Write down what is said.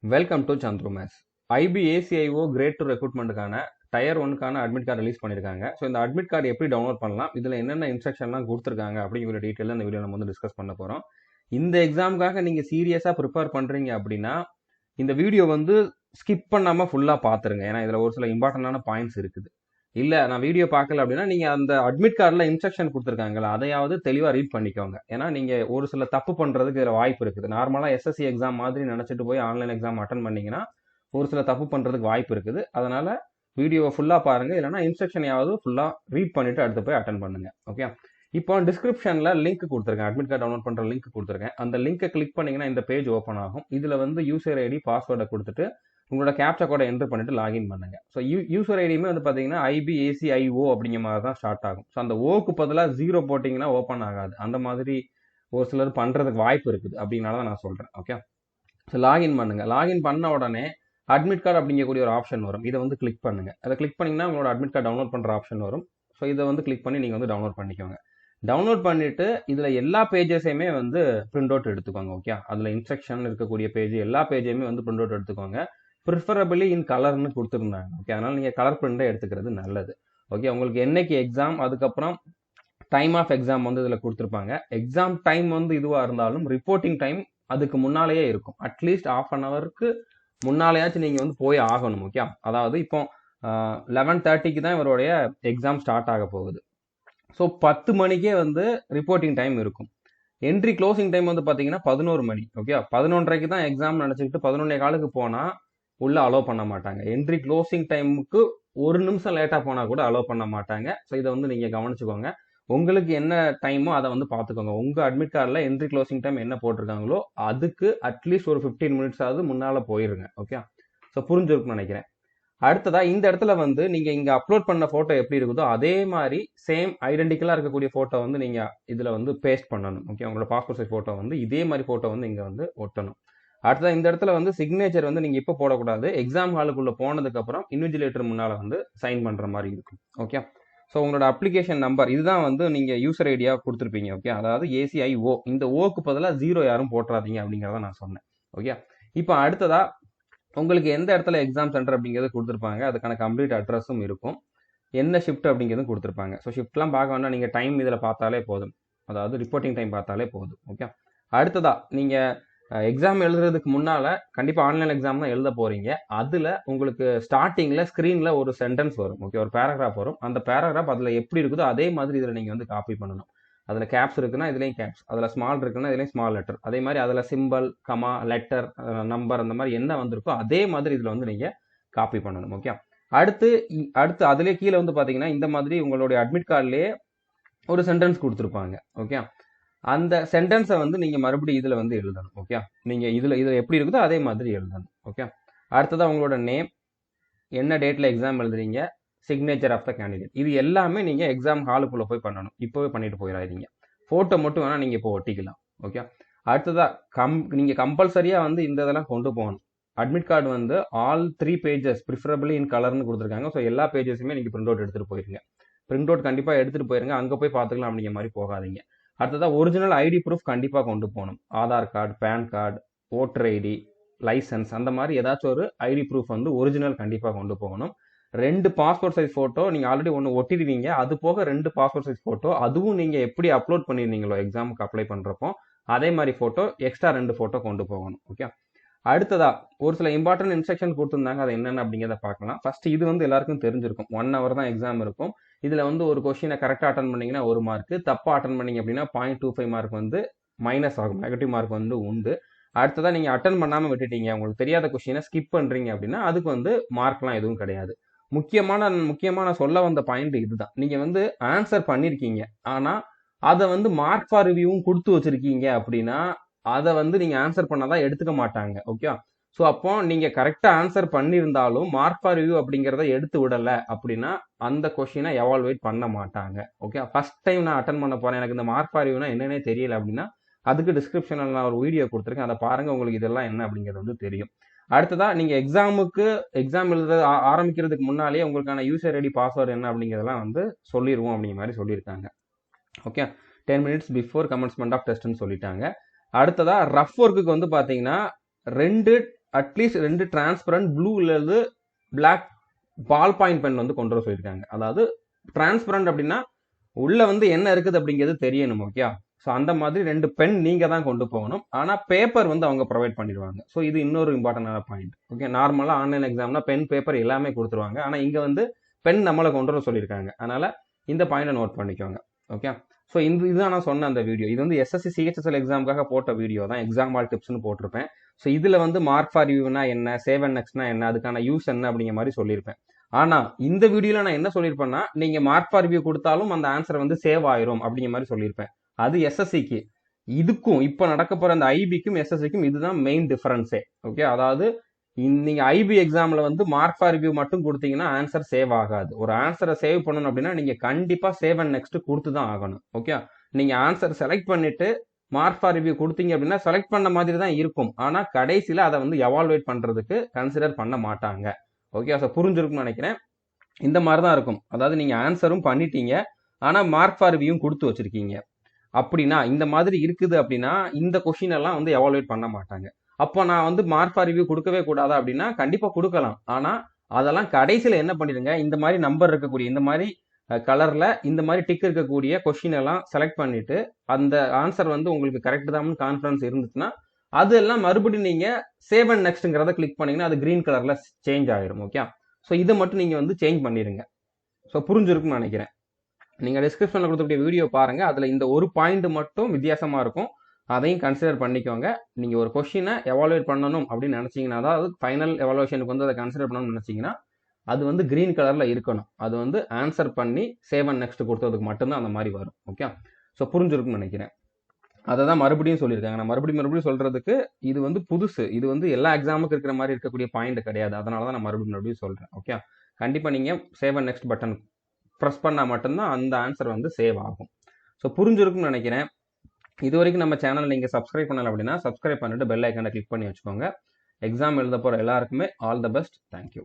Welcome to Chandru maths. IBACIO grade 2 ரெக்ரூட்மெண்ட்டுக்கான tier 1க்கான admit card release பண்ணியிருக்காங்க. ஸோ இந்த அட்மிட் கார்டு எப்படி டவுன்லோட் பண்ணலாம், இதில் என்னென்ன இன்ஸ்ட்ரக்ஷன்லாம் கொடுத்துருக்காங்க அப்படிங்கிற டீட்டெயில் இந்த வீடியோ நம்ம வந்து டிஸ்கஸ் பண்ண போகிறோம். இந்த எக்ஸாமுக்காக நீங்கள் சீரியஸாக ப்ரிப்பேர் பண்ணுறீங்க அப்படின்னா இந்த வீடியோ வந்து ஸ்கிப் பண்ணாமல் ஃபுல்லாக பார்த்துருங்க. ஏன்னா இதில் ஒரு சில இம்பார்ட்டண்டான பாயிண்ட்ஸ் இருக்குது. இல்லை நான் வீடியோ பார்க்கல அப்படின்னா நீங்கள் அந்த அட்மிட் கார்டில் இன்ஸ்ட்ரக்ஷன் கொடுத்துருக்காங்களா அதையாவது தெளிவாக ரீட் பண்ணிக்கோங்க. ஏன்னா நீங்கள் ஒரு சில தப்பு பண்ணுறதுக்கு இதில் வாய்ப்பு இருக்குது. நார்மலாக SSC எக்ஸாம் மாதிரி நினச்சிட்டு போய் ஆன்லைன் எக்ஸாம் அட்டன் பண்ணிங்கன்னா ஒரு சில தப்பு பண்ணுறதுக்கு வாய்ப்பு இருக்குது. அதனால் வீடியோவை ஃபுல்லாக பாருங்கள், இல்லைனா இன்ஸ்ட்ரக்ஷனையாவது ஃபுல்லாக ரீட் பண்ணிவிட்டு அடுத்து போய் அட்டன் பண்ணுங்கள். ஓகே, இப்போ டிஸ்கிரிப்ஷனில் லிங்க் கொடுத்துருக்கேன், அட்மிட் கார்டு டவுன்லோட் பண்ணுற லிங்க் கொடுத்துருக்கேன். அந்த லிங்கை கிளிக் பண்ணிங்கன்னா இந்த பேஜ் ஓப்பன் ஆகும். இதில் வந்து யூசர் ஐடி பாஸ்வேர்டை கொடுத்துட்டு உங்களோட கேப்சா கோடை என்ட்ரு பண்ணிட்டு லாகின் பண்ணுங்க. ஸோ யூசர் ஐடியுமே வந்து பார்த்தீங்கன்னா IBACIO அப்படிங்கிற மாதிரி தான் ஸ்டார்ட் ஆகும். ஸோ அந்த ஓக்கு பதிலாக 0 போட்டிங்கன்னா ஓப்பன் ஆகாது. அந்த மாதிரி ஒரு சிலர் பண்ணுறதுக்கு வாய்ப்பு இருக்குது. அப்படின்னால தான் நான் சொல்கிறேன். ஓகே, ஸோ லாகின் பண்ணுங்க. லாகின் பண்ண உடனே அட்மிட் கார்டு அப்படிங்கக்கூடிய ஒரு ஆப்ஷன் வரும். இதை வந்து கிளிக் பண்ணுங்க. அதை கிளிக் பண்ணிங்கன்னா உங்களோட அட்மிட் கார்டு டவுன்லோட் பண்ணுற ஆப்ஷன் வரும். ஸோ இதை வந்து கிளிக் பண்ணி நீங்கள் வந்து டவுன்லோட் பண்ணிக்கோங்க. டவுன்லோட் பண்ணிட்டு இதில் எல்லா பேஜஸையுமே வந்து பிரிண்ட் அவுட் எடுத்துக்கோங்க. ஓகே, அதில் இன்ஸ்ட்ரக்ஷன் இருக்கக்கூடிய பேஜ் எல்லா பேஜையுமே வந்து பிரிண்ட் அவுட் எடுத்துக்கோங்க. ப்ரிஃபரபிளி இன் கலர்னு கொடுத்துருந்தாங்க. ஓகே, அதனால் நீங்கள் கலர் பிரிண்டை எடுத்துக்கிறது நல்லது. ஓகே, உங்களுக்கு என்னைக்கு எக்ஸாம், அதுக்கப்புறம் டைம் ஆஃப் எக்ஸாம் வந்து இதில் கொடுத்துருப்பாங்க. எக்ஸாம் டைம் வந்து இதுவாக இருந்தாலும் ரிப்போர்ட்டிங் டைம் அதுக்கு முன்னாலேயே இருக்கும். அட்லீஸ்ட் ½ முன்னாலேயாச்சும் நீங்கள் வந்து போய் ஆகணும். ஓகே, அதாவது இப்போ 11:30க்கு தான் இவருடைய எக்ஸாம் ஸ்டார்ட் ஆக போகுது. ஸோ 10 மணிக்கே வந்து ரிப்போர்ட்டிங் டைம் இருக்கும். என்ட்ரி க்ளோசிங் டைம் வந்து பார்த்தீங்கன்னா 11 மணி. ஓகே, 11:30க்கு தான் எக்ஸாம் நினச்சிக்கிட்டு 11:15க்கு போனால் உள்ள அலோவ் பண்ண மாட்டாங்க. என்ட்ரி க்ளோசிங் டைமுக்கு 1 நிமிஷம் லேட்டாக போனால் கூட அலோவ் பண்ண மாட்டாங்க. ஸோ இதை வந்து நீங்கள் கவனிச்சுக்கோங்க. உங்களுக்கு என்ன டைமோ அதை வந்து பார்த்துக்கோங்க. உங்கள் அட்மிட் கார்டில் என்ட்ரி க்ளோசிங் டைம் என்ன போட்டிருக்காங்களோ அதுக்கு அட்லீஸ்ட் ஒரு 15 மினிட்ஸாவது முன்னால் போயிருங்க. ஓகே, ஸோ புரிஞ்சிருக்குன்னு நினைக்கிறேன். அடுத்ததா இந்த இடத்துல வந்து நீங்கள் இங்கே அப்லோட் பண்ண ஃபோட்டோ எப்படி இருக்குதோ அதே மாதிரி சேம் ஐடென்டிக்கலாக இருக்கக்கூடிய ஃபோட்டோ வந்து நீங்கள் இதில் வந்து பேஸ்ட் பண்ணணும். ஓகே, உங்களோட பாஸ்போர்ட் சைஸ் ஃபோட்டோ வந்து இதே மாதிரி ஃபோட்டோ வந்து இங்கே வந்து ஒட்டணும். அடுத்தது இந்த இடத்துல வந்து சிக்னேச்சர் வந்து நீங்கள் இப்போ போடக்கூடாது. எக்ஸாம் ஹாலுக்குள்ளே போனதுக்கப்புறம் இன்விஜிலேட்டர் முன்னால் வந்து சைன் பண்ணுற மாதிரி இருக்கும். ஓகே, ஸோ உங்களோட அப்ளிகேஷன் நம்பர் இதுதான் வந்து நீங்கள் யூசர் ஐடியாக கொடுத்துருப்பீங்க. ஓகே, அதாவது ACIO இந்த ஓக்கு பதிலாக 0 யாரும் போட்டுறாதீங்க அப்படிங்கிறத நான் சொன்னேன். ஓகே, இப்போ அடுத்ததா உங்களுக்கு எந்த இடத்துல எக்ஸாம் சென்டர் அப்படிங்கிறது கொடுத்துருப்பாங்க. அதுக்கான கம்ப்ளீட் அட்ரஸும் இருக்கும். என்ன ஷிஃப்ட் அப்படிங்கிறதும் கொடுத்துருப்பாங்க. ஸோ ஷிஃப்ட்லாம் பார்க்க வேண்டாம், நீங்கள் டைம் இதில் பார்த்தாலே போதும். அதாவது ரிப்போர்ட்டிங் டைம் பார்த்தாலே போதும். ஓகே, அடுத்ததா நீங்கள் எக்ஸாம் எழுதுறதுக்கு முன்னால் கண்டிப்பாக ஆன்லைன் எக்ஸாம் தான் எழுத போகிறீங்க. அதில் உங்களுக்கு ஸ்டார்டிங்கில் ஸ்க்ரீனில் ஒரு சென்டென்ஸ் வரும். ஓகே, ஒரு பேராகிராஃப் வரும். அந்த பேராகிராஃப் அதில் எப்படி இருக்குதோ அதே மாதிரி இதில் நீங்கள் வந்து காப்பி பண்ணணும். அதில் கேப்ஸ் இருக்குன்னா இதுலேயும் கேப்ஸ், அதில் ஸ்மால் இருக்குன்னா இதுலேயும் ஸ்மால் லெட்டர், அதே மாதிரி அதில் சிம்பிள், கமா, லெட்டர், நம்பர் அந்த மாதிரி என்ன வந்திருக்கோ அதே மாதிரி இதில் வந்து நீங்கள் காப்பி பண்ணணும். ஓகே, அடுத்து அதிலே கீழே வந்து பார்த்தீங்கன்னா இந்த மாதிரி உங்களுடைய அட்மிட் கார்ட்லேயே ஒரு சென்டென்ஸ் கொடுத்துருப்பாங்க. ஓகே, அந்த சென்டென்ஸை வந்து நீங்கள் மறுபடியும் இதில் வந்து எழுதணும். ஓகே, நீங்கள் இதில் எப்படி இருக்குதோ அதே மாதிரி எழுதணும். ஓகே, அடுத்ததாக உங்களோட நேம், என்ன டேட்டில் எக்ஸாம் எழுதுறீங்க, சிக்னேச்சர் ஆஃப் த கேண்டிடேட், இது எல்லாமே நீங்கள் எக்ஸாம் ஹாலுக்குள்ளே போய் பண்ணணும். இப்போவே பண்ணிட்டு போயிடாதீங்க. ஃபோட்டோ மட்டும் வேணால் நீங்கள் இப்போ ஒட்டிக்கலாம். ஓகே, அடுத்ததாக நீங்கள் கம்பல்சரியாக வந்து இந்த இதெல்லாம் கொண்டு போகணும். அட்மிட் கார்டு வந்து ஆல் 3 பேஜஸ் ப்ரிஃபரபிளி இன் கலர்னு கொடுத்துருக்காங்க. ஸோ எல்லா பேஜஸுமே நீங்கள் பிரிண்ட் அவுட் எடுத்துகிட்டு போயிருங்க. பிரிண்ட் அவுட் கண்டிப்பாக எடுத்துகிட்டு போயிருங்க. அங்கே போய் பார்த்துக்கலாம் அப்படிங்கிற மாதிரி போகாதீங்க. அடுத்ததாக ஒரிஜினல் ஐடி ப்ரூஃப் கண்டிப்பாக கொண்டு போகணும். Aadhaar card, PAN card, voter ID, licence, அந்த மாதிரி ஏதாச்சும் ஒரு ஐடி ப்ரூஃப் வந்து ஒரிஜினல் கண்டிப்பாக கொண்டு போகணும். 2 பாஸ்போர்ட் சைஸ் ஃபோட்டோ, நீங்கள் ஆல்ரெடி ஒன்று ஒட்டிடுவீங்க, அது போக 2 பாஸ்போர்ட் சைஸ் ஃபோட்டோ, அதுவும் நீங்கள் எப்படி அப்லோட் பண்ணியிருந்தீங்களோ எக்ஸாமுக்கு அப்ளை பண்ணுறப்போ அதே மாதிரி ஃபோட்டோ, எக்ஸ்ட்ரா 2 ஃபோட்டோ கொண்டு போகணும். ஓகே, அடுத்ததா ஒரு சில இம்பார்ட்டன்ட் இன்ஸ்ட்ரக்ஷன் கொடுத்துருந்தாங்க. அது என்னென்ன அப்படிங்கிறத பார்க்கலாம். ஃபர்ஸ்ட் இது வந்து எல்லாருக்கும் தெரிஞ்சிருக்கும். 1 hour தான் எக்ஸாம் இருக்கும். இதில் வந்து ஒரு கொஸ்டினை கரெக்டாக அட்டன் பண்ணிங்கன்னா 1 மார்க்கு, தப்பாக அட்டன் பண்ணிங்க அப்படின்னா 0.25 மார்க் வந்து மைனஸ் ஆகும். நெகட்டிவ் மார்க் வந்து உண்டு. அடுத்ததாக நீங்கள் அட்டன் பண்ணாமல் விட்டுட்டீங்க, உங்களுக்கு தெரியாத கொஸ்டினை ஸ்கிப் பண்ணுறீங்க அப்படின்னா அதுக்கு வந்து மார்க்லாம் எதுவும் கிடையாது. முக்கியமான சொல்ல வந்த பாயிண்ட் இதுதான். நீங்கள் வந்து ஆன்சர் பண்ணியிருக்கீங்க, ஆனால் அதை வந்து மார்க் ஃபார் ரிவ்யூவும் கொடுத்து வச்சுருக்கீங்க அப்படின்னா அதை வந்து நீங்கள் ஆன்சர் பண்ணாதான் எடுத்துக்க மாட்டாங்க. ஓகே, ஸோ அப்போ நீங்கள் கரெக்டாக ஆன்சர் பண்ணியிருந்தாலும் மார்க் ஃபார் ரிவ்யூ அப்படிங்கிறத எடுத்து விடலை அப்படின்னா அந்த கொஷினை எவால்வேட் பண்ண மாட்டாங்க. ஓகே, ஃபர்ஸ்ட் டைம் நான் அட்டன் பண்ண போகிறேன், எனக்கு இந்த மார்க் ஃபார் ரிவ்யூனா என்னன்னே தெரியல அப்படின்னா அதுக்கு டிஸ்கிரிப்ஷனில் நான் ஒரு வீடியோ கொடுத்துருக்கேன், அதை பாருங்கள், உங்களுக்கு இதெல்லாம் என்ன அப்படிங்கிறது வந்து தெரியும். அடுத்ததாக நீங்கள் எக்ஸாம் எழுத ஆரம்பிக்கிறதுக்கு முன்னாலே உங்களுக்கான யூசர் ஐடி, பாஸ்வேர்டு என்ன அப்படிங்கிறதெல்லாம் வந்து சொல்லிடுவோம் அப்படிங்கிற மாதிரி சொல்லியிருக்காங்க. Okay, 10 minutes before commencement of டெஸ்ட்னு சொல்லிட்டாங்க. அடுத்ததாக ரஃப் ஒர்க்குக்கு வந்து பார்த்தீங்கன்னா 2 அட்லீஸ்ட் 2 டிரான்ஸ்பரண்ட் ப்ளூல இருந்து பிளாக் பால் பாயிண்ட் பென் வந்து கொண்டு வர சொல்லியிருக்காங்க. அதாவது டிரான்ஸ்பரண்ட் அப்படின்னா உள்ள வந்து என்ன இருக்குது அப்படிங்கிறது தெரியணும். ஓகே, ஸோ அந்த மாதிரி 2 பென் நீங்க தான் கொண்டு போகணும். ஆனா பேப்பர் வந்து அவங்க ப்ரொவைட் பண்ணிடுவாங்க. ஸோ இது இன்னொரு இம்பார்ட்டன்டான பாயிண்ட். ஓகே, நார்மலா ஆன்லைன் எக்ஸாம்னா பென் பேப்பர் எல்லாமே கொடுத்துருவாங்க. ஆனா இங்க வந்து பென் நம்மளை கொண்டு வர சொல்லியிருக்காங்க. அதனால இந்த பாயிண்டை நோட் பண்ணிக்கோங்க. ஓகே, ஸோ இதுதான் நான் சொன்ன அந்த வீடியோ. இது வந்து எஸ்எஸ்சி சிஹெச்எஸ்எல் எக்ஸாமுக்காக போட்ட வீடியோ தான், எக்ஸாம் ஆல் டிப்ஸ்னு போட்டிருப்பேன். ஸோ இதுல வந்து மார்க் ஃபார் யூனா என்ன, சேவ் அண்ட் நெக்ஸ்ட்னா என்ன, அதுக்கான யூஸ் என்ன அப்படிங்கிற மாதிரி சொல்லியிருப்பேன். ஆனா இந்த வீடியோல நான் என்ன சொல்லியிருப்பேன்னா, நீங்க மார்க் ஃபார் வியூ கொடுத்தாலும் அந்த ஆன்சர் வந்து சேவ் ஆயிரும் அப்படிங்கிற மாதிரி சொல்லியிருப்பேன். அது எஸ்எஸ்சிக்கு. இதுக்கும் இப்ப நடக்க போற அந்த ஐபிக்கும் எஸ்எஸ்சிக்கும் இதுதான் மெயின் டிஃபரன்ஸே. ஓகே, அதாவது நீங்க ஐபி எக்ஸாம்ல வந்து மார்க் ஃபார் வியூ மட்டும் கொடுத்தீங்கன்னா ஆன்சர் சேவ் ஆகாது. ஒரு ஆன்சரை சேவ் பண்ணணும் அப்படின்னா நீங்க கண்டிப்பா சேவ் அண்ட் நெக்ஸ்ட் கொடுத்து தான் ஆகணும். ஓகே, நீங்க ஆன்சர் செலக்ட் பண்ணிட்டு மார்க் ஃபார் ரிவ்யூ கொடுத்தீங்க அப்படின்னா செலக்ட் பண்ண மாதிரி தான் இருக்கும். ஆனா கடைசியில அதை வந்து எவால்வேட் பண்றதுக்கு கன்சிடர் பண்ண மாட்டாங்க. ஓகே, ஸோ புரிஞ்சிருக்கும்னு நினைக்கிறேன். இந்த மாதிரி தான் இருக்கும். அதாவது நீங்க ஆன்சரும் பண்ணிட்டீங்க, ஆனா மார்க் ஃபார் ரிவ்யூவும் கொடுத்து வச்சிருக்கீங்க. அப்படின்னா இந்த மாதிரி இருக்குது அப்படின்னா இந்த கொஸ்டின் எல்லாம் வந்து எவால்வேட் பண்ண மாட்டாங்க. அப்போ நான் வந்து மார்க் ஃபார் ரிவ்யூ கொடுக்கவே கூடாதா அப்படின்னா கண்டிப்பா கொடுக்கலாம். ஆனா அதெல்லாம் கடைசியில என்ன பண்ணிடுங்க, இந்த மாதிரி நம்பர் இருக்கக்கூடிய, இந்த மாதிரி கலர்ல இந்த மாதிரி டிக் இருக்கக்கூடிய கொஸ்டின் எல்லாம் செலக்ட் பண்ணிட்டு அந்த ஆன்சர் வந்து உங்களுக்கு கரெக்ட் தான் கான்ஃபிடன்ஸ் இருந்துச்சுன்னா அதெல்லாம் மறுபடியும் நீங்க சேவ் அண்ட் நெக்ஸ்ட்ங்கிறத கிளிக் பண்ணீங்கன்னா அது கிரீன் கலர்ல சேஞ்ச் ஆயிரும். ஓகே, ஸோ இதை மட்டும் நீங்க வந்து சேஞ்ச் பண்ணிடுங்க. ஸோ புரிஞ்சிருக்கும்னு நினைக்கிறேன். நீங்க டிஸ்கிரிப்ஷன்ல கொடுத்துக்கூடிய வீடியோ பாருங்க, அதுல இந்த ஒரு பாயிண்ட் மட்டும் வித்தியாசமா இருக்கும், அதையும் கன்சிடர் பண்ணிக்கோங்க. நீங்க ஒரு கொஸ்டினை எவாலுவேட் பண்ணணும் அப்படின்னு நினைச்சீங்கன்னா, அதாவது ஃபைனல் எவாலுவேஷனுக்கு வந்து அதை கன்சிடர் பண்ணணும்னு நினைச்சீங்கன்னா அது வந்து கிரீன் கலர்ல இருக்கணும். அது வந்து ஆன்சர் பண்ணி சேவ் அண்ட் நெக்ஸ்ட் கொடுத்ததுக்கு மட்டும்தான் அந்த மாதிரி வரும். ஓகே, ஸோ புரிஞ்சிருக்கும்னு நினைக்கிறேன். அதை தான் மறுபடியும் சொல்லியிருக்காங்க. நான் மறுபடியும் சொல்றதுக்கு இது வந்து புதுசு. இது வந்து எல்லா எக்ஸாமுக்கு இருக்கிற மாதிரி இருக்கக்கூடிய பாயிண்ட் கிடையாது. அதனால தான் நான் மறுபடியும் சொல்றேன். ஓகே, கண்டிப்பா நீங்க save and next button press பண்ணா மட்டும்தான் அந்த ஆன்சர் வந்து சேவ் ஆகும். ஸோ புரிஞ்சிருக்கும்னு நினைக்கிறேன். இது வரைக்கும் நம்ம சேனல் நீங்க சப்ஸ்கிரைப் பண்ணல அப்படின்னா சப்ஸ்கிரைப் பண்ணிட்டு பெல் ஐக்கானை கிளிக் பண்ணி வச்சுக்கோங்க. எக்ஸாம் எழுத போற எல்லாருக்குமே ஆல் த பெஸ்ட். தேங்க்யூ.